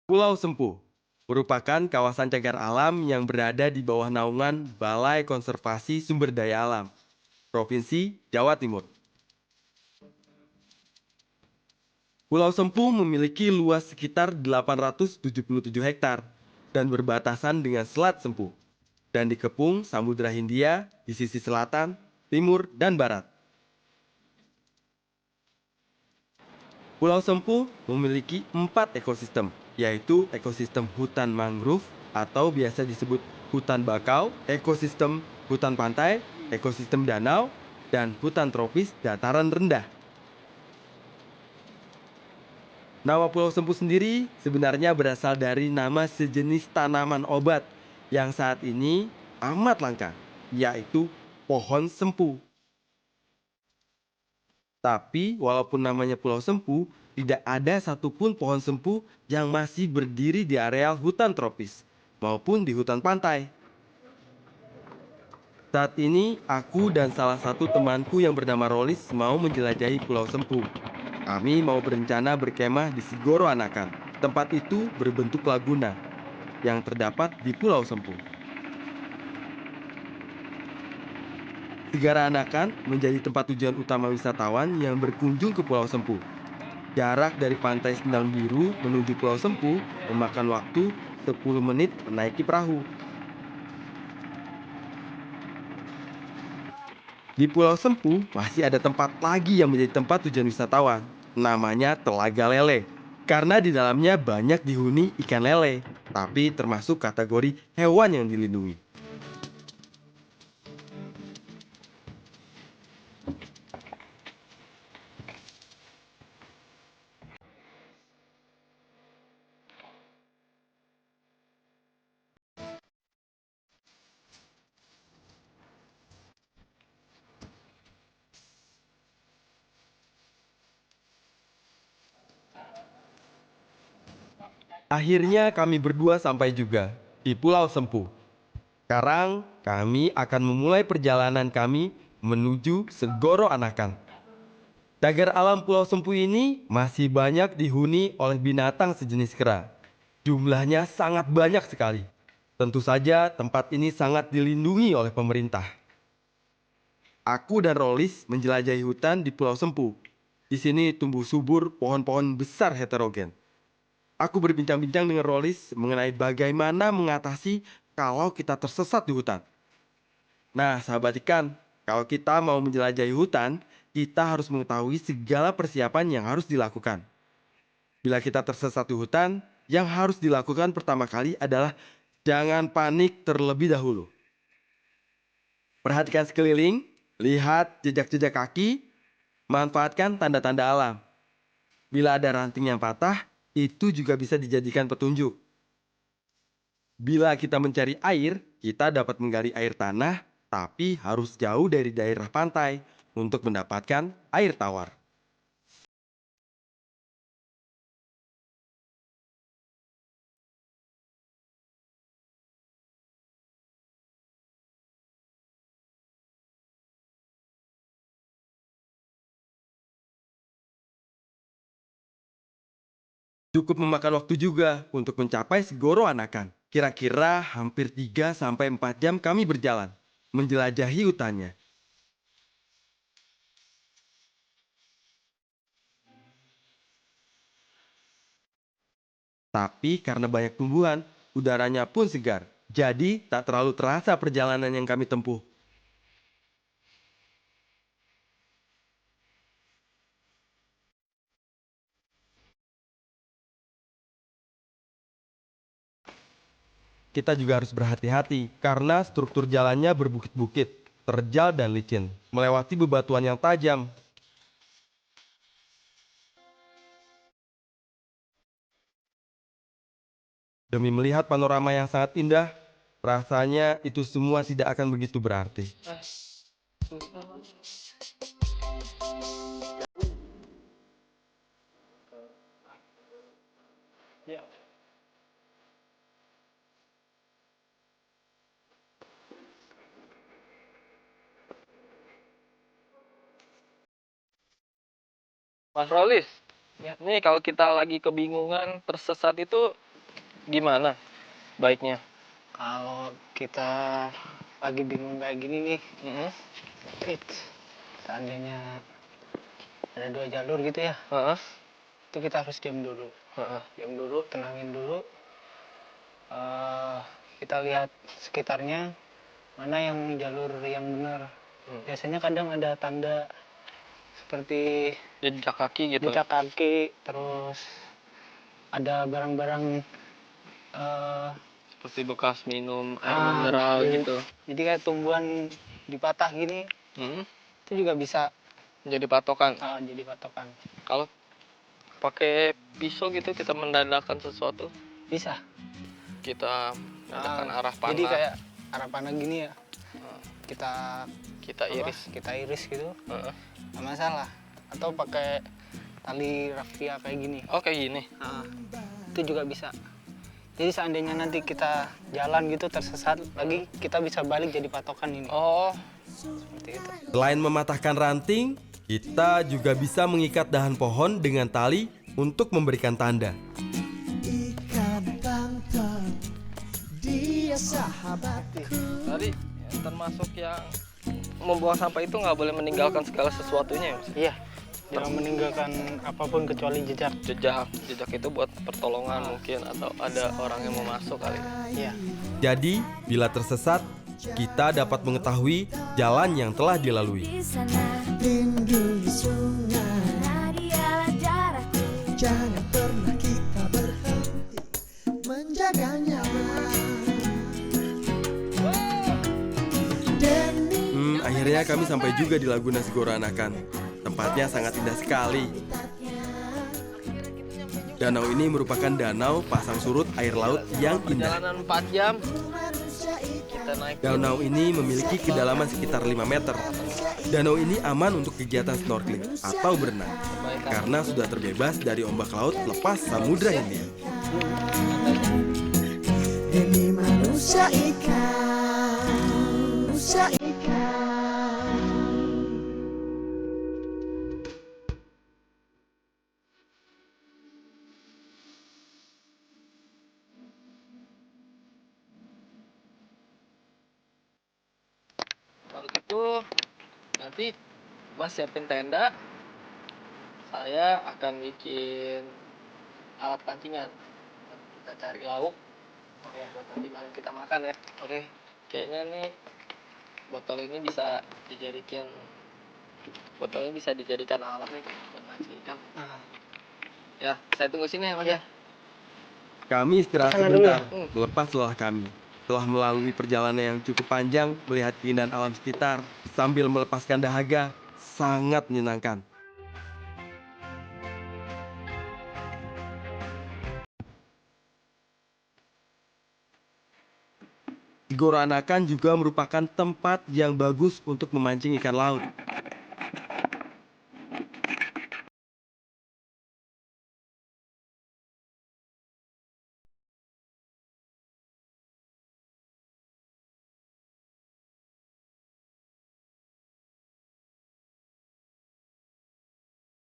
Pulau Sempu merupakan kawasan cagar alam yang berada di bawah naungan Balai Konservasi Sumber Daya Alam, Provinsi Jawa Timur. Pulau Sempu memiliki luas sekitar 877 hektar dan berbatasan dengan Selat Sempu dan dikepung Samudra Hindia di sisi selatan, timur, dan barat. Pulau Sempu memiliki 4 ekosistem, yaitu ekosistem hutan mangrove atau biasa disebut hutan bakau, ekosistem hutan pantai, ekosistem danau, dan hutan tropis dataran rendah. Nama Pulau Sempu sendiri sebenarnya berasal dari nama sejenis tanaman obat yang saat ini amat langka, yaitu pohon sempu. Tapi walaupun namanya Pulau Sempu, tidak ada satupun pohon sempu yang masih berdiri di areal hutan tropis maupun di hutan pantai. Saat ini, aku dan salah satu temanku yang bernama Rolis mau menjelajahi Pulau Sempu. Kami mau berencana berkemah di Sigoro Anakan. Tempat itu berbentuk laguna yang terdapat di Pulau Sempu. Sigara Anakan menjadi tempat tujuan utama wisatawan yang berkunjung ke Pulau Sempu. Jarak dari pantai Sendang Biru menuju Pulau Sempu memakan waktu 10 menit menaiki perahu. Di Pulau Sempu masih ada tempat lagi yang menjadi tempat tujuan wisatawan. Namanya Telaga Lele. Karena di dalamnya banyak dihuni ikan lele, tapi termasuk kategori hewan yang dilindungi. Akhirnya kami berdua sampai juga di Pulau Sempu. Sekarang kami akan memulai perjalanan kami menuju Segoro Anakan. Cagar alam Pulau Sempu ini masih banyak dihuni oleh binatang sejenis kera. Jumlahnya sangat banyak sekali. Tentu saja tempat ini sangat dilindungi oleh pemerintah. Aku dan Rolis menjelajahi hutan di Pulau Sempu. Di sini tumbuh subur pohon-pohon besar heterogen. Aku berbincang-bincang dengan Rolis mengenai bagaimana mengatasi kalau kita tersesat di hutan. Nah, sahabat ikan, kalau kita mau menjelajahi hutan, kita harus mengetahui segala persiapan yang harus dilakukan. Bila kita tersesat di hutan, yang harus dilakukan pertama kali adalah jangan panik terlebih dahulu. Perhatikan sekeliling, lihat jejak-jejak kaki, manfaatkan tanda-tanda alam. Bila ada ranting yang patah, itu juga bisa dijadikan petunjuk. Bila kita mencari air, kita dapat menggali air tanah, tapi harus jauh dari daerah pantai untuk mendapatkan air tawar. Cukup memakan waktu juga untuk mencapai Segoro Anakan. Kira-kira hampir 3 sampai 4 jam kami berjalan, menjelajahi hutannya. Tapi karena banyak tumbuhan, udaranya pun segar. Jadi tak terlalu terasa perjalanan yang kami tempuh. Kita juga harus berhati-hati karena struktur jalannya berbukit-bukit, terjal dan licin, melewati bebatuan yang tajam. Demi melihat panorama yang sangat indah, rasanya itu semua tidak akan begitu berarti. Mas Rolis, nih kalau kita lagi kebingungan, tersesat itu Gimana baiknya? Kalau kita lagi bingung kayak gini nih, seandainya ada 2 jalur gitu ya, Heeh. itu kita harus diam dulu. Diam dulu, tenangin dulu. Kita lihat sekitarnya, mana yang jalur yang benar. Biasanya kadang ada tanda seperti Jejak kaki gitu. jejak kaki, terus ada barang-barang Seperti bekas minum air mineral jadi- gitu. Jadi kayak tumbuhan dipatah gini, itu juga bisa Jadi patokan. jadi patokan. Kalau pakai pisau gitu kita mendadakkan sesuatu, Bisa. kita mendadakkan arah panah. Jadi kayak arah panah gini ya. Kita kita iris. Kita iris gitu. Heeh. Nggak masalah. Atau pakai tali raffia kayak gini. Oh kayak gini. Itu juga bisa. Jadi seandainya nanti kita jalan gitu tersesat lagi, kita bisa balik jadi patokan ini. Oh, Seperti itu. Selain mematahkan ranting, kita juga bisa mengikat dahan pohon dengan tali untuk memberikan tanda. Ikan tangkap, dia sahabatku. tadi termasuk yang membuang sampah itu nggak boleh meninggalkan segala sesuatunya ya, Mas? Iya. Jangan meninggalkan apapun kecuali jejak. Jejak itu buat pertolongan mungkin, atau ada orang yang mau masuk kali. Iya. Jadi, bila tersesat, kita dapat mengetahui jalan yang telah dilalui. Di sana, lindungi sungai. Karena dialah darahku. Jangan pernah kita berhenti menjaganya. Akhirnya kami sampai juga di Laguna Segoro Anakan. Tempatnya sangat indah sekali. Danau ini merupakan danau pasang surut air laut yang indah. Perjalanan 4 jam kita naik. Danau ini memiliki kedalaman sekitar 5 meter. Danau ini aman untuk kegiatan snorkeling atau berenang karena sudah terbebas dari ombak laut lepas Samudra Hindia. Ini manusia ikan, manusia ikan. Kalau gitu nanti Mas siapin tenda, saya akan bikin alat pancingan. Kita cari lauk buat nanti malam kita makan ya. Oke. Kayaknya nih botol ini bisa dijadikan alat nih buat mancing ikan. Ya, saya tunggu sini ya Mas ya. Kami istirahat Sana dulu ya. sebentar, melepas lelah kami. Setelah melalui perjalanan yang cukup panjang, melihat keindahan alam sekitar, sambil melepaskan dahaga, sangat menyenangkan. Segoro Anakan juga merupakan tempat yang bagus untuk memancing ikan laut.